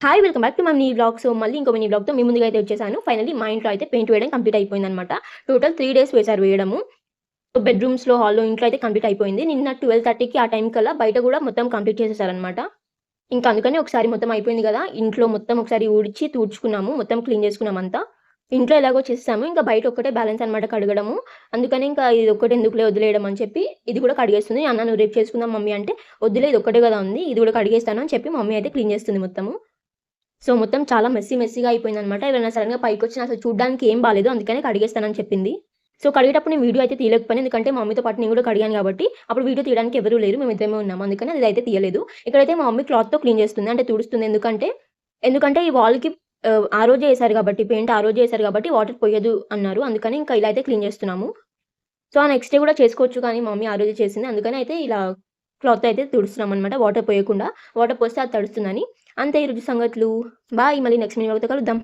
Hi! Welcome back to my mini vlog. So, మళ్ళీ ఇంకో mini వ్లాగ్‌తో మీ ముందుకైతే వచ్చేసాను. ఫైనల్లీ మా ఇంట్లో అయితే పెయింట్ వేయడం కంప్లీట్ అయిపోయిందనమాట. టోటల్ 3 డేస్ వేశారు వేయడము. బెడ్‌రూమ్స్‌లో, హాల్‌లో, ఇంట్లో అయితే కంప్లీట్ అయిపోయింది. నిన్న 12:30కి ఆ టైం కల్లా బయట గూడా మొత్తం కంప్లీట్ చేసేసారనమాట. ఇంకా అందుకని ఒకసారి మొత్తం అయిపోయింది గదా! ఇంట్లో మొత్తం ఒకసారి ఊడ్చి, తూడ్చుకున్నాము. మొత్తం క్లీన్ చేసుకున్నామంతా. ఇంట్లో ఎలాగో చేసేసాము. ఇంకా బయట ఒక్కటే బ్యాలెన్స్ అనమాట కడగడము. అందుకని ఇంకా ఇదొక్కటి ఎందుకులే వదిలేయడం అని చెప్పి ఇది కూడా కడిగేస్తుంది. "అన్న నువ్వు రేపు చేసుకుందాం మమ్మీ" అంటే, "వద్దులే ఇదొక్కటే గదా ఉంది. ఇది కూడా కడిగేస్తాను" అని చెప్పి మమ్మీ అయితే క్లీన్ చేస్తుంది మొత్తము. సో, మొత్తం చాలా మెస్సీగా అయిపోయిందనమాట. ఎవరైనా సడెన్‌గా పైకొచ్చినా అసలు చూడ్డానికి ఏం బాలేదు. అందుకనే కడిగేస్తానని చెప్పింది. సో, కడిగేటప్పుడు నేను వీడియో అయితే తీయలేకపోయాను. ఎందుకంటే మా మమ్మీతో పాటు నేను కూడా కడిగాను గాబట్టి, అప్పుడు వీడియో తీయడానికి ఎవరు లేరు. మేమిద్దరమే ఉన్నాము. అందుకని అదైతే తీయలేదు. ఇక్కడైతే మా మమ్మీ క్లాత్‌తో క్లీన్ చేస్తుంది. అంటే తుడుస్తుంది. ఎందుకంటే ఈ వాల్‌కి ఆ రోజే ఏసారు గాబట్టి, పెయింట్ ఆ రోజే ఏసారు గాబట్టి వాటర్ పొయ్యదు అన్నారు. అందుకని ఇంకా ఇలా అయితే క్లీన్ చేస్తున్నాము. సో, ఆ నెక్స్ట్ డే కూడా చేసుకోవచ్చు కానీ మా మమ్మీ ఆ రోజే చేసింది. అందుకని అయితే ఇలా క్లాత్‌తో అయితే తుడుస్తున్నామనమాట. వాటర్ పోయకుండా. వాటర్ పోస్తే అది తడుస్తుందని. అంతే ఈరోజు సంగతులు. బాయ్! మళ్ళీ నెక్స్ట్ వీడియోతో కలుద్దాం.